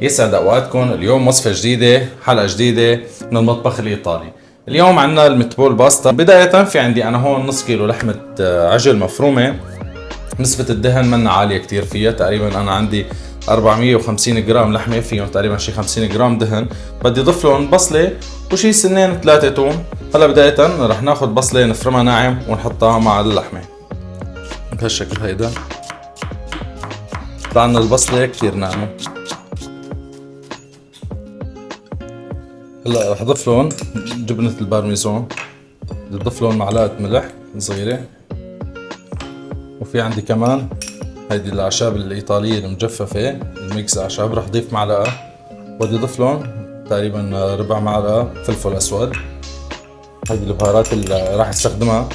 يسعد اوقاتكم. اليوم وصفة جديدة، حلقة جديدة من المطبخ الايطالي. اليوم عندنا الميتبول باستا. بداية في عندي انا هون نص كيلو لحمة عجل مفرومة. نسبة الدهن منا عالية كتير فيها، تقريبا انا عندي 450 جرام لحمة، فيهم تقريبا شي 50 جرام دهن. بدي اضيف لهم بصلة وشي سنين 3 توم. هلا بداية رح ناخد بصلة نفرمها ناعم ونحطها مع اللحمة بهالشكل هيدا. طلعنا البصلة كتير ناعمة. هلا رح اضيف لهم جبنة البارميزان، بدي اضيف لهم معلقة ملح صغيرة، وفي عندي كمان هيدي الاعشاب الايطالية المجففة، الميكس اعشاب، رح اضيف معلقة. بدي اضيف لهم تقريبا ربع معلقة فلفل اسود. هيدي البهارات اللي راح استخدمها.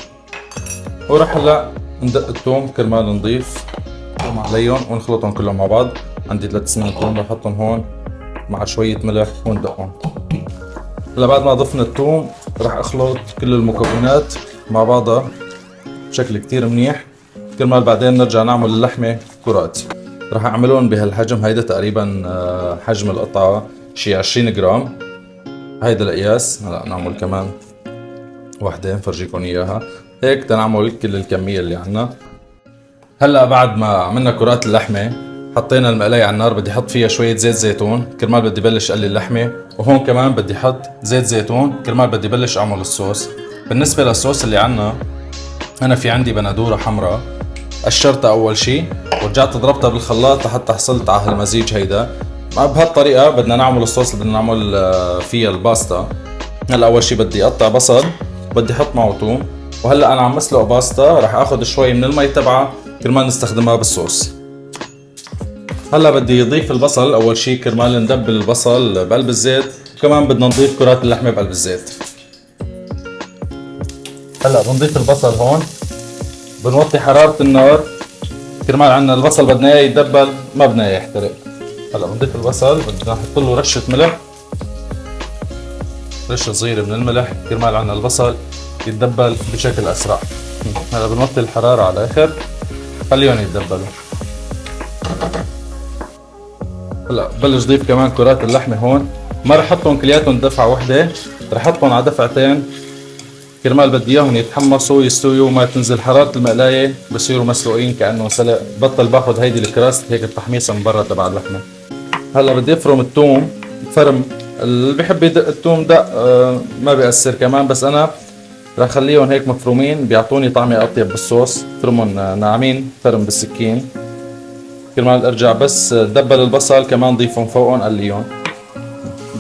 وراح هلا ندق الثوم كرمال نضيف ثوم عليهم ونخلطهم كلهم مع بعض. عندي 3 سنين ثوم رح احطهم هون مع شوية ملح وندقهم. هلا بعد ما ضفنا الثوم راح اخلط كل المكونات مع بعضها بشكل كتير منيح، كرمال بعدين نرجع نعمل اللحمة كرات. راح اعملهم بهالحجم هيدا، تقريبا حجم القطعة شي 20 جرام. هيدا القياس. هلا نعمل كمان وحدة نفرجيكم اياها هيك تنعمل كل الكمية اللي عنا. هلا بعد ما عملنا كرات اللحمة حطينا المقلاية على النار. بدي احط فيها شوية زيت زيتون كرمال بدي بلش اقلي اللحمة، وهون كمان بدي احط زيت زيتون كرمال بدي بلش اعمل الصوص. بالنسبة للصوص اللي عنا، انا في عندي بندورة حمراء قشرتها اول شي ورجعت ضربتها بالخلاط لحتى حصلت على هالمزيج هيدا. بهالطريقة بدنا نعمل الصوص اللي بدنا نعمل فيها الباستا. هلا اول شي بدي اقطع بصل، بدي احط معه ثوم. وهلا انا عم اسلق باستا، راح اخذ شوي من المي تبعها كرمال نستخدمها بالصوص. هلا بدي اضيف البصل اول شي كرمال ندبل البصل بقلب الزيت، وكمان بدنا نضيف كرات اللحمه بقلب الزيت. هلا بنضيف البصل هون، بنوطي حراره النار كرمال عنا البصل بدنا اياه يتدبل، ما بدنا اياه يحترق. هلا بنضيف البصل، بدنا نحط له رشه ملح، رشه صغيره من الملح كرمال عنا البصل يتدبل بشكل اسرع. هلا بنوطي الحراره على الاخر، خليهم يتدبلوا. هلا بلش ضيف كمان كرات اللحمه هون. ما رح احطهم كلياتهم دفعه وحده، رح احطهم على دفعتين كرمال بدي اياهم يتحمصوا يستويوا وما تنزل حراره المقلايه، بصيروا مسلوقين كانه سلق. بطل باخذ هيدي الكراست هيك التحميصه من برا تبع اللحمه. هلا بدي افرم الثوم فرم. اللي بحب يدق الثوم دق، ما بيأثر كمان، بس انا رح خليهم هيك مفرومين بيعطوني طعمه اطيب بالصوص. فرمهم ناعمين فرم بالسكين كرمال ارجع بس دبل البصل كمان ضيفهم فوقهم قليهم.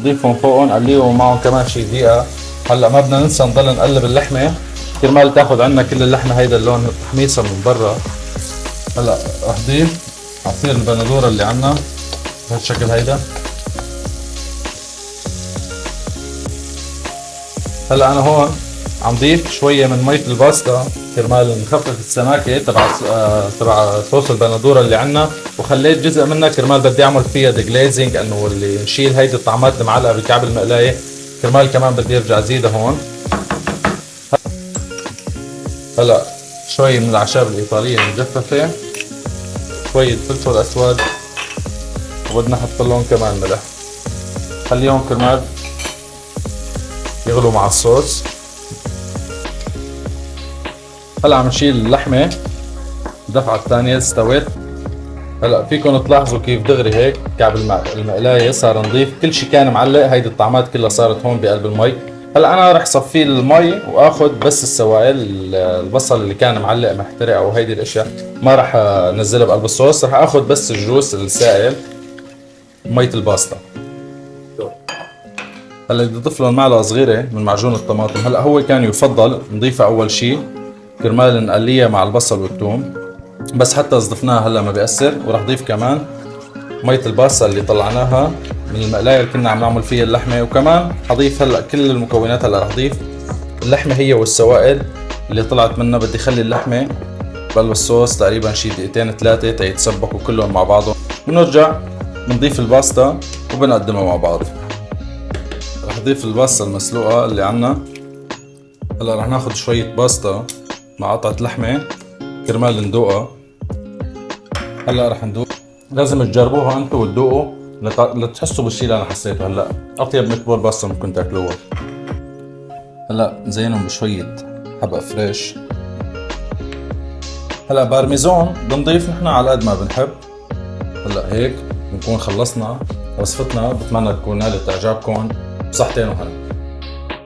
ضيفهم فوقهم قليهم معهم كمان شي دقيقة. هلا ما بدنا ننسى نضل نقلب اللحمة كرمال تاخد عنا كل اللحمة هيدا اللون التحميصة من برا. هلا رح ضيف عصير البندورة اللي عنا بهالشكل هيدا. هلا انا هون عم ضيف شوية من مية الباستا كرمال نخفف السماكة تبع صوص البندورة اللي عنا، وخليت جزء منها كرمال بدي اعمل فيها ديجليزنج، انه اللي نشيل هيدي الطعمات المعلقة بكعب المقلاية. كرمال كمان بدي ارجع زيدها هون. هلا شوي من الاعشاب الايطالية المجففة، شوية فلفل اسود، وبدنا نحط لهم كمان ملح. خليهم كرمال يغلوا مع الصوص. هلا عم نشيل اللحمة، الدفعة الثانية استوت. هلا فيكم تلاحظوا كيف دغري هيك كعب المقلاية صار نظيف، كل شي كان معلق، هيدي الطعمات كلها صارت هون بقلب المي. هلا انا رح صفي المي واخذ بس السوائل. البصل اللي كان معلق محترق او هيدي الاشياء ما رح انزلها بقلب الصوص، رح اخذ بس الجوس السائل مية الباستا. هلا بدي اضيف لهم معلقة صغيرة من معجون الطماطم. هلا هو كان يفضل نضيفها اول شي كرمال نقليها مع البصل والثوم، بس حتى ضفناها هلا ما بيأثر. وراح ضيف كمان مية الباستا اللي طلعناها من المقلاية اللي كنا عم نعمل فيها اللحمة. وكمان حضيف هلا كل المكونات. هلا راح ضيف اللحمة هي والسوائل اللي طلعت منها. بدي خلي اللحمة بقلب الصوص تقريبا شي دقيقتين 3 تيتسبكوا كلهم مع بعضهم، ونرجع بنضيف الباستا وبنقدمها مع بعض. راح ضيف الباستا المسلوقة اللي عنا. هلا راح ناخد شوية باستا مع قطعة لحمة كرمال ندوقها. هلا راح ندوق. لازم تجربوها انتو وتدوقوا لتحسوا بالشي اللي انا حسيته هلا. اطيب مكبور باستا ممكن تاكلوها. هلا زينهم بشوية حبق فريش. هلا بارميزون بنضيف نحن على قد ما بنحب. هلا هيك بنكون خلصنا وصفتنا، بتمنى تكون نالت اعجابكم. بصحتين وهنا.